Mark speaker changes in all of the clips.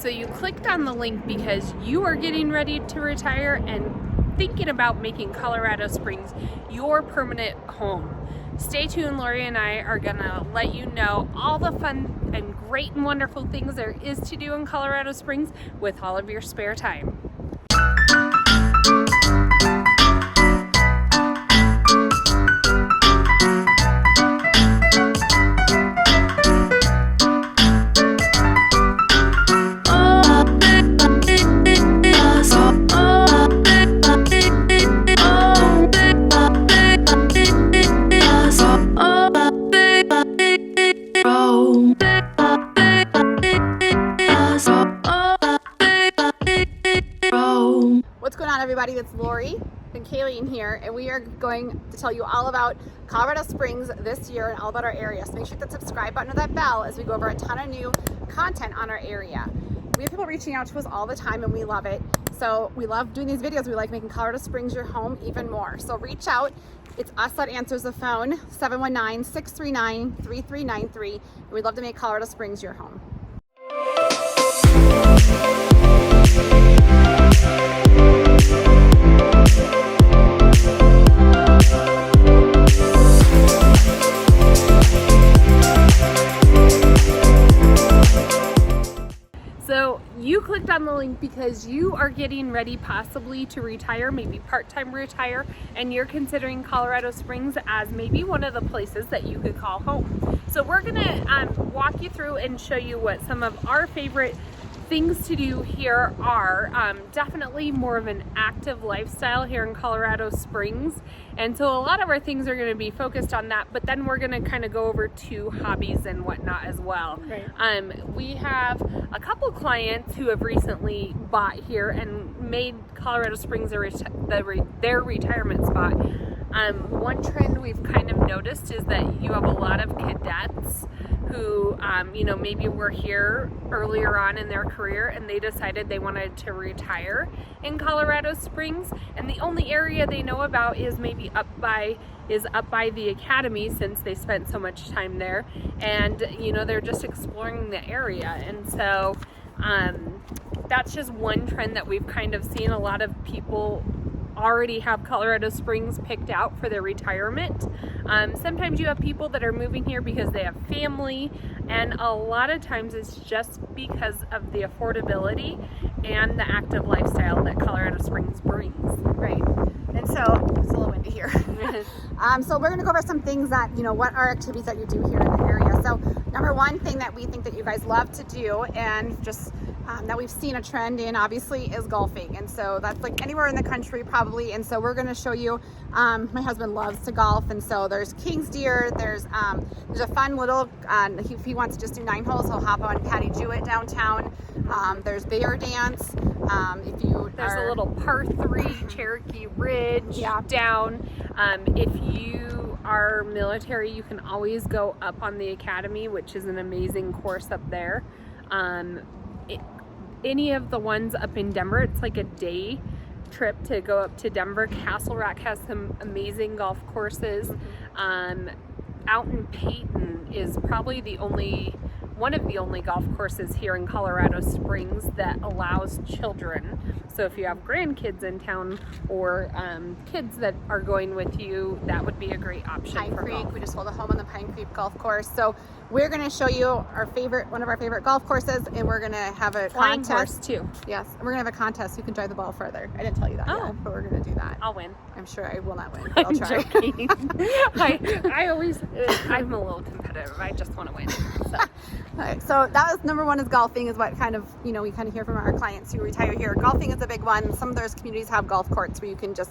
Speaker 1: So you clicked on the link because you are getting ready to retire and thinking about making Colorado Springs your permanent home. Stay tuned, Laurie and I are gonna let you know all the fun and great and wonderful things there is to do in Colorado Springs with all of your spare time.
Speaker 2: What's going on, everybody? It's Laurie and Kalene here, and we are going to tell you all about Colorado Springs this year and all about our area. So make sure to hit that subscribe button or that bell as we go over a ton of new content on our area. We have people reaching out to us all the time, and we love it. So we love doing these videos. We like making Colorado Springs your home even more. So reach out. It's us that answers the phone, 719-639-3393. And we'd love to make Colorado Springs your home.
Speaker 1: So you clicked on the link because you are getting ready possibly to retire, maybe part-time retire, and you're considering Colorado Springs as maybe one of the places that you could call home. So we're gonna walk you through and show you what some of our favorite things to do here are. Definitely more of an active lifestyle here in Colorado Springs, and so a lot of our things are going to be focused on that, but then we're going to kind of go over to hobbies and whatnot as well.
Speaker 2: Right.
Speaker 1: We have a couple clients who have recently bought here and made Colorado Springs their retirement spot. One trend we've kind of noticed is that you have a lot of cadets who, maybe were here earlier on in their career and they decided they wanted to retire in Colorado Springs, and the only area they know about is maybe up by the academy, since they spent so much time there, and they're just exploring the area. And so that's just one trend that we've kind of seen. A lot of people already have Colorado Springs picked out for their retirement. Sometimes you have people that are moving here because they have family, and a lot of times it's just because of the affordability and the active lifestyle that Colorado Springs brings.
Speaker 2: Right. And so it's a little windy here. So we're going to go over some things that, what are activities that you do here in the area. So number one thing that we think that you guys love to do, and just that we've seen a trend in, obviously, is golfing. And so that's like anywhere in the country probably. And so we're going to show you, my husband loves to golf, and so there's King's Deer, there's a fun little, if he wants to just do 9 holes, he'll hop on Patty Jewett downtown. There's Bear Dance.
Speaker 1: There's a little par 3 Cherokee Ridge down. If you are military, you can always go up on the academy, which is an amazing course up there. Any of the ones up in Denver, it's like a day trip to go up to Denver. Castle Rock has some amazing golf courses. Out in Peyton is probably one of the only golf courses here in Colorado Springs that allows children. So if you have grandkids in town or kids that are going with you, that would be a great option.
Speaker 2: Pine
Speaker 1: for
Speaker 2: Creek.
Speaker 1: golf.
Speaker 2: We just hold a home on the Pine Creek golf course. So we're going to show you one of our favorite golf courses, and we're going to have a
Speaker 1: Flying
Speaker 2: contest
Speaker 1: horse too.
Speaker 2: Yes, and we're going to have a contest who can drive the ball further. I didn't tell you that yet, but we're going to do that.
Speaker 1: I'll win.
Speaker 2: I'm sure I will not win, but I'll
Speaker 1: I'm
Speaker 2: try.
Speaker 1: joking. I'm a little competitive. I just want to win. So.
Speaker 2: All right, so that was number one, is golfing, is what kind of, we kind of hear from our clients who retire here. Golfing is a big one. Some of those communities have golf courts where you can just,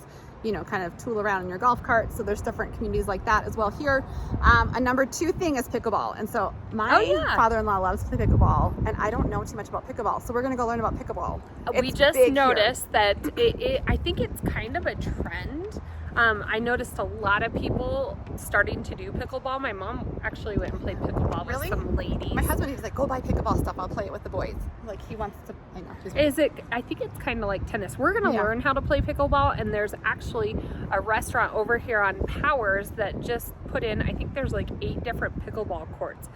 Speaker 2: kind of tool around in your golf cart. So there's different communities like that as well here. A number 2 thing is pickleball. And so my father-in-law loves to play pickleball, and I don't know too much about pickleball. So we're going to go learn about pickleball.
Speaker 1: We just noticed that I think it's kind of a trend. I noticed a lot of people starting to do pickleball. My mom actually went and played pickleball with some ladies.
Speaker 2: My husband, he was like, go buy pickleball stuff. I'll play it with the boys. Like, he wants to, I know.
Speaker 1: I think it's kind of like tennis. We're going to learn how to play pickleball, and there's actually a restaurant over here on Powers that just put in, I think there's like 8 different pickleball courts.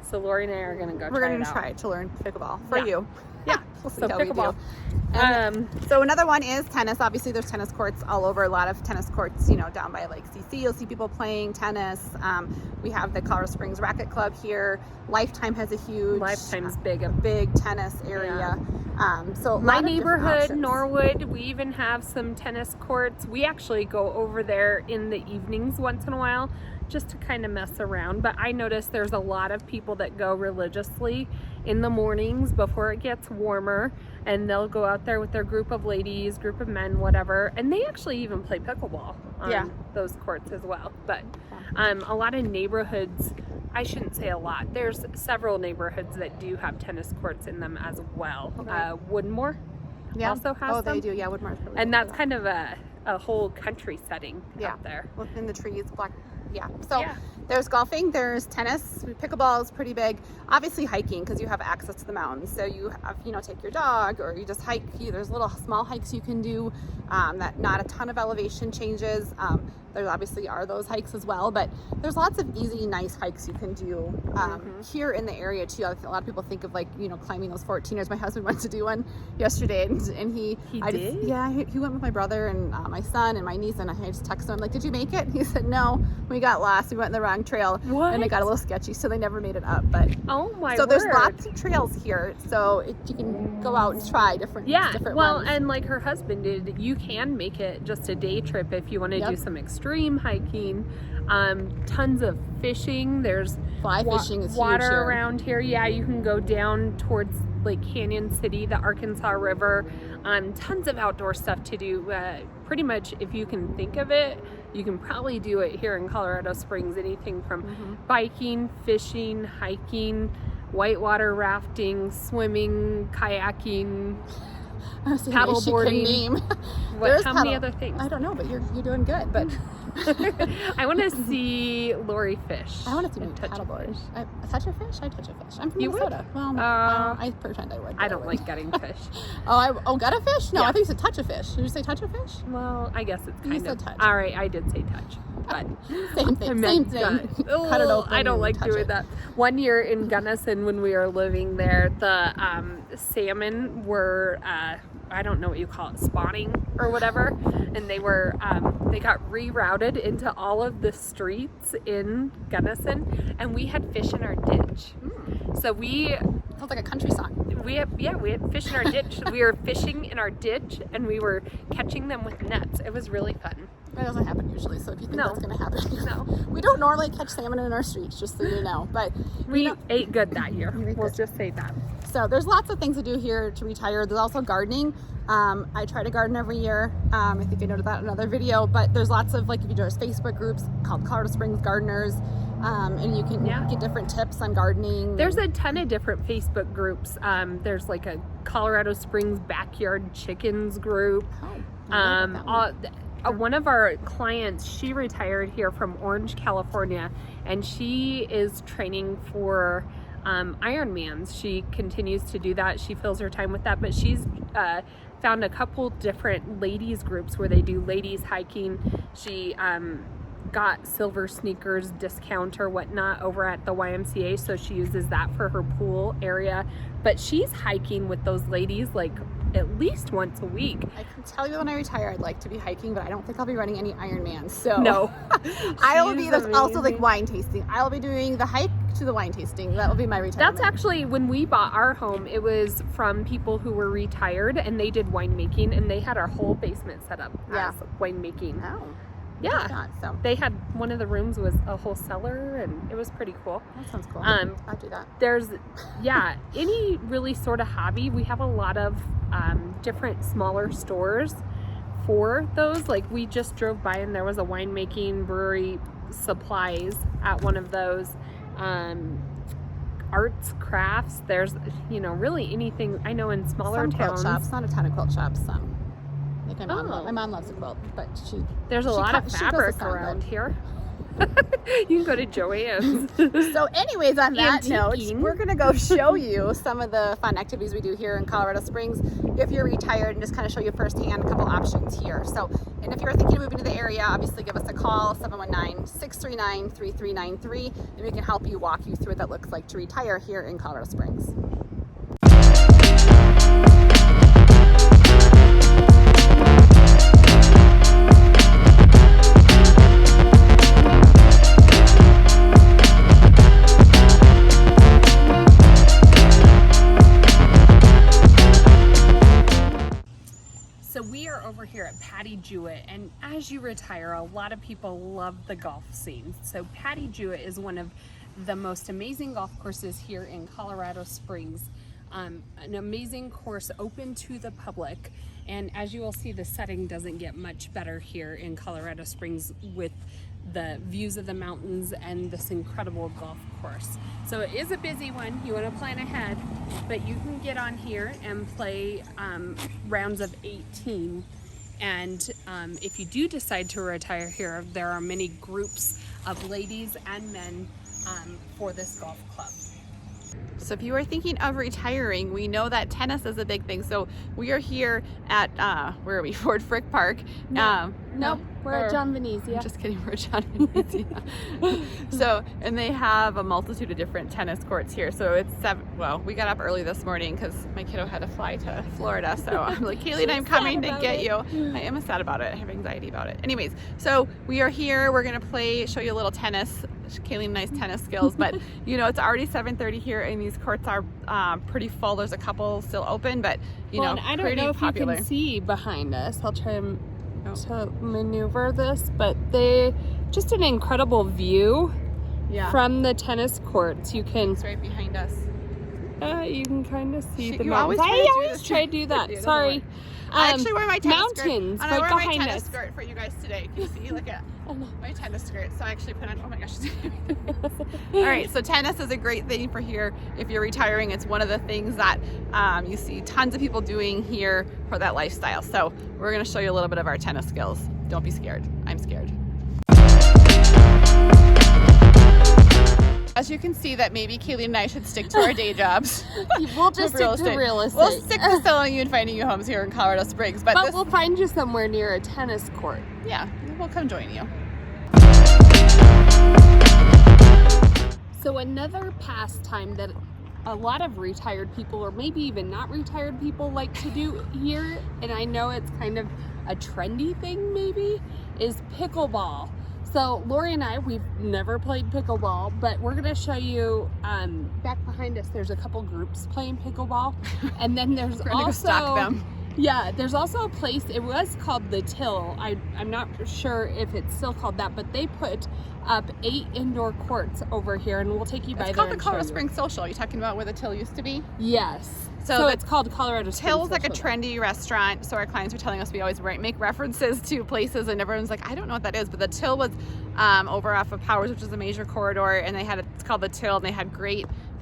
Speaker 1: So Laurie and I are gonna go.
Speaker 2: We're
Speaker 1: going
Speaker 2: gonna
Speaker 1: to
Speaker 2: try to learn pickleball for
Speaker 1: Yeah.
Speaker 2: you.
Speaker 1: Yeah.
Speaker 2: We'll see
Speaker 1: So
Speaker 2: how we do.
Speaker 1: pickleball.
Speaker 2: So another one is tennis. Obviously, there's tennis courts all over. A lot of tennis courts, you know, down by Lake CC. You'll see people playing tennis. We have the Colorado Springs Racket Club here. Lifetime has a huge,
Speaker 1: Lifetime's big.
Speaker 2: big tennis area. So a
Speaker 1: My
Speaker 2: lot of different
Speaker 1: neighborhood,
Speaker 2: options.
Speaker 1: Norwood, we even have some tennis courts. We actually go over there in the evenings once in a while just to kind of mess around. But I notice there's a lot of people that go religiously in the mornings before it gets warmer, and they'll go out there with their group of ladies, group of men, whatever, and they actually even play pickleball on those courts as well. But a lot of neighborhoods, I shouldn't say a lot, there's several neighborhoods that do have tennis courts in them as well.
Speaker 2: Okay.
Speaker 1: Woodmore also has
Speaker 2: Oh,
Speaker 1: them.
Speaker 2: they do. Yeah, Woodmore's really
Speaker 1: And
Speaker 2: good
Speaker 1: that's
Speaker 2: for that.
Speaker 1: kind of a whole country setting
Speaker 2: Yeah.
Speaker 1: out there.
Speaker 2: Within the trees, black. Yeah. So
Speaker 1: Yeah.
Speaker 2: there's golfing, there's tennis, pickleball is pretty big. Obviously hiking, because you have access to the mountains. So you have, you know, take your dog or you just hike. There's little small hikes you can do that not a ton of elevation changes. There obviously are those hikes as well, but there's lots of easy, nice hikes you can do here in the area too. A lot of people think of, like, you know, climbing those 14ers. My husband went to do one yesterday, and he
Speaker 1: did?
Speaker 2: he went with my brother and my son and my niece, and I just texted him like, "Did you make it?" He said, "No, we got lost. We went in the wrong trail, and it got a little sketchy, so they never made it up." But
Speaker 1: Oh my
Speaker 2: so
Speaker 1: word.
Speaker 2: there's lots of trails here, so you can go out and try different
Speaker 1: Well,
Speaker 2: ones.
Speaker 1: and like her husband did, you can make it just a day trip if you want to do some extreme hiking. Tons of fishing. There's
Speaker 2: Fly fishing is
Speaker 1: water
Speaker 2: huge here.
Speaker 1: around here. Yeah, you can go down towards Lake Canyon City, the Arkansas River. Tons of outdoor stuff to do. Pretty much, if you can think of it, you can probably do it here in Colorado Springs. Anything from biking, fishing, hiking, whitewater rafting, swimming, kayaking, paddle boarding. How many other things?
Speaker 2: I don't know, but you're doing good. But
Speaker 1: I want to see Laurie fish.
Speaker 2: I want to see
Speaker 1: and
Speaker 2: me paddleboard. I touch a fish. I touch a fish. I'm from
Speaker 1: You would?
Speaker 2: Minnesota. Well, I pretend I would.
Speaker 1: I don't like getting fish.
Speaker 2: Got a fish? No,
Speaker 1: Yeah.
Speaker 2: I thought you said touch a fish. Did you say touch a fish?
Speaker 1: Well, I guess it's
Speaker 2: You
Speaker 1: kind
Speaker 2: said
Speaker 1: of
Speaker 2: touch.
Speaker 1: all right. I did say touch, but
Speaker 2: Same thing.
Speaker 1: I
Speaker 2: Same
Speaker 1: meant
Speaker 2: thing.
Speaker 1: gut.
Speaker 2: Cut it
Speaker 1: Oh,
Speaker 2: open
Speaker 1: I don't
Speaker 2: and
Speaker 1: like
Speaker 2: touch
Speaker 1: doing
Speaker 2: it.
Speaker 1: that. One year in Gunnison, when we were living there, the salmon were I don't know what you call it, spawning or whatever, and they were they got rerouted into all of the streets in Gunnison, and we had fish in our ditch. So
Speaker 2: Sounds like a country song.
Speaker 1: we had fish in our ditch. We were fishing in our ditch, and we were catching them with nets. It was really fun.
Speaker 2: That doesn't happen usually, so if you think
Speaker 1: No.
Speaker 2: that's going to happen.
Speaker 1: No.
Speaker 2: We don't normally catch salmon in our streets, just so you know. But
Speaker 1: We ate good that year.
Speaker 2: You ate
Speaker 1: We'll
Speaker 2: good.
Speaker 1: just say that.
Speaker 2: so there's lots of things to do here to retire. There's also gardening. I try to garden every year. I think I noted that in another video. But there's lots of, like, if you join Facebook groups called Colorado Springs Gardeners, and you can get different tips on gardening.
Speaker 1: There's a ton of different Facebook groups. There's like a Colorado Springs Backyard Chickens group. One of our clients, she retired here from Orange, California, and she is training for Ironmans. She continues to do that. She fills her time with that, but she's found a couple different ladies groups where they do ladies hiking. She got silver sneakers discount or whatnot over at the YMCA, so she uses that for her pool area. But she's hiking with those ladies like at least once a week.
Speaker 2: I can tell you when I retire, I'd like to be hiking, but I don't think I'll be running any Ironman. So
Speaker 1: No.
Speaker 2: I'll be
Speaker 1: She's
Speaker 2: also like
Speaker 1: amazing.
Speaker 2: wine tasting. I'll be doing the hike to the wine tasting. That will be my retirement.
Speaker 1: That's actually when we bought our home. It was from people who were retired, and they did winemaking, and they had our whole basement set up as winemaking.
Speaker 2: Oh.
Speaker 1: Yeah.
Speaker 2: Not, so
Speaker 1: They had one of the rooms was a whole cellar, and it was pretty cool.
Speaker 2: that sounds cool. I'll do that.
Speaker 1: There's any really sort of hobby. We have a lot of different smaller stores for those. Like, we just drove by and there was a winemaking brewery supplies at one of those. Arts, crafts, there's really anything. I know in smaller
Speaker 2: Some
Speaker 1: towns
Speaker 2: quilt shops, not a ton of quilt shops. Like my mom,
Speaker 1: Oh.
Speaker 2: my mom loves a quilt, but
Speaker 1: there's a
Speaker 2: she
Speaker 1: lot
Speaker 2: cut-
Speaker 1: of
Speaker 2: she does the
Speaker 1: fabric
Speaker 2: sound
Speaker 1: around
Speaker 2: good.
Speaker 1: here. You can go to Joanne's.
Speaker 2: So anyways, on that note,
Speaker 1: Antiquing.
Speaker 2: we're gonna go show you some of the fun activities we do here in Colorado Springs if you're retired, and just kind of show you firsthand a couple options here. So, and if you're thinking of moving to the area, obviously give us a call, 719-639-3393, and we can help you, walk you through what that looks like to retire here in Colorado Springs.
Speaker 1: So we are over here at Patty Jewett, and as you retire, a lot of people love the golf scene. So Patty Jewett is one of the most amazing golf courses here in Colorado Springs. An amazing course open to the public, and as you will see, the setting doesn't get much better here in Colorado Springs with the views of the mountains and this incredible golf course. So it is a busy one. You want to plan ahead, but you can get on here and play rounds of 18. And if you do decide to retire here, there are many groups of ladies and men for this golf club.
Speaker 2: So if you are thinking of retiring, we know that tennis is a big thing. So we are here at, where are we, Ford Frick Park.
Speaker 1: We're at John Venezia.
Speaker 2: I'm just kidding, we're at John Venezia. So, and they have a multitude of different tennis courts here. So it's we got up early this morning because my kiddo had to fly to Florida. So I'm like, Kalene, I'm coming to get you. I am sad about it. I have anxiety about it. Anyways, so we are here. We're going to show you a little tennis. Kalene, nice tennis skills, but you know, it's already 7:30 here and these courts are pretty full. There's a couple still open, but you know,
Speaker 1: I don't
Speaker 2: pretty
Speaker 1: know if
Speaker 2: popular.
Speaker 1: you can see behind us. I'll try to maneuver this, but they just an incredible view from the tennis courts. You can
Speaker 2: It's right behind us.
Speaker 1: you can kind of see the
Speaker 2: you
Speaker 1: mountains.
Speaker 2: always
Speaker 1: I always try to do that. Sorry.
Speaker 2: I actually wear my tennis
Speaker 1: mountains
Speaker 2: skirt. And I
Speaker 1: right
Speaker 2: wear my
Speaker 1: behind
Speaker 2: tennis
Speaker 1: us.
Speaker 2: skirt for you guys today. Can you see? Look at my tennis skirt. So I actually put on, oh my gosh. All right, so tennis is a great thing for here. If you're retiring, it's one of the things that you see tons of people doing here for that lifestyle. So we're gonna show you a little bit of our tennis skills. Don't be scared. I'm scared. As you can see, that maybe Kalene and I should stick to our day jobs.
Speaker 1: We'll just stick to real estate.
Speaker 2: We'll stick to selling you and finding you homes here in Colorado Springs. But
Speaker 1: we'll find you somewhere near a tennis court.
Speaker 2: Yeah, we'll come join you.
Speaker 1: So another pastime that a lot of retired people, or maybe even not retired people, like to do here, and I know it's kind of a trendy thing maybe, is pickleball. So Laurie and I, we've never played pickleball, but we're gonna show you back behind us. There's a couple groups playing pickleball, and then there's
Speaker 2: Go stalk them.
Speaker 1: Yeah, there's also a place, it was called The Till. I'm not sure if it's still called that, but they put up 8 indoor courts over here, and we'll take you by there.
Speaker 2: It's called the Colorado Springs Social. Are you talking about where the Till used to be?
Speaker 1: Yes. So it's called Colorado Springs
Speaker 2: Till's like a
Speaker 1: Social.
Speaker 2: trendy restaurant. So our clients were telling us we always make references to places, and everyone's like, I don't know what that is. But the Till was over off of Powers, which is a major corridor, and it's called the Till, and they had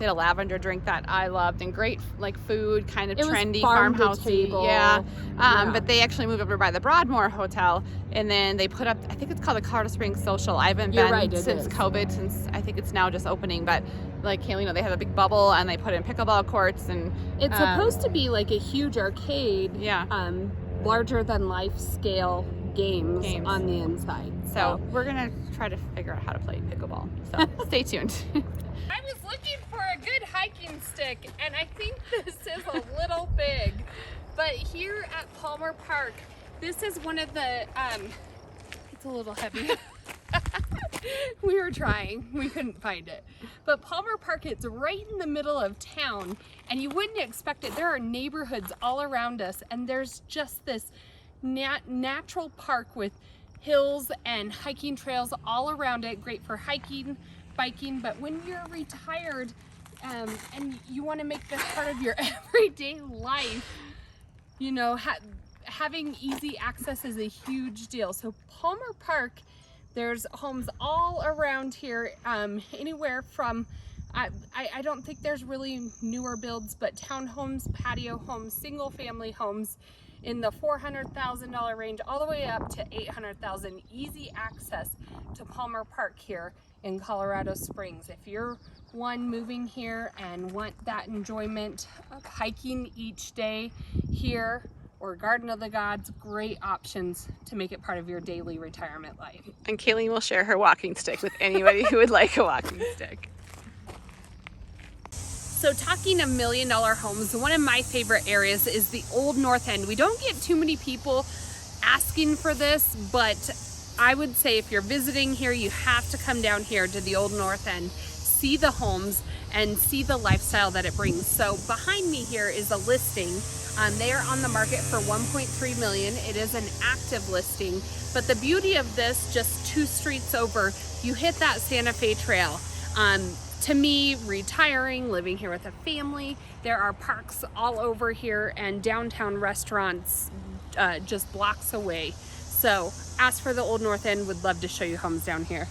Speaker 2: a lavender drink that I loved, and great like food, kind of trendy farmhousey. Yeah. But they actually moved over by the Broadmoor Hotel, and then they put up, I think it's called the Colorado Springs Social. I haven't been since COVID, since I think it's now just opening, but like, you know, they have a big bubble and they put in pickleball courts, and
Speaker 1: it's supposed to be like a huge arcade.
Speaker 2: Yeah.
Speaker 1: Larger than life scale games on the inside.
Speaker 2: So we're gonna try to figure out how to play pickleball. So stay tuned.
Speaker 1: I was looking for a good hiking stick, and I think this is a little big. But here at Palmer Park, this is one of the, it's a little heavy. We were trying, we couldn't find it. But Palmer Park, it's right in the middle of town, and you wouldn't expect it. There are neighborhoods all around us, and there's just this natural park with hills and hiking trails all around it, great for hiking, biking. But when you're retired and you want to make this part of your everyday life, you know, having easy access is a huge deal. So Palmer Park, there's homes all around here, anywhere from I don't think there's really newer builds, but townhomes, patio homes, single family homes in the $400,000 range all the way up to $800,000. Easy access to Palmer Park here in Colorado Springs. If you're one moving here and want that enjoyment of hiking each day here, or Garden of the Gods, great options to make it part of your daily retirement life.
Speaker 2: And Kalene will share her walking stick with anybody who would like a walking stick.
Speaker 1: So talking $1 million homes, one of my favorite areas is the Old North End. We don't get too many people asking for this, but I would say if you're visiting here, you have to come down here to the Old North End, see the homes and see the lifestyle that it brings. So behind me here is a listing. They are on the market for $1.3 million. It is an active listing, but the beauty of this, just 2 streets over, you hit that Santa Fe Trail. To me, retiring, living here with a family, there are parks all over here and downtown restaurants just blocks away. So ask for the Old North End, would love to show you homes down here.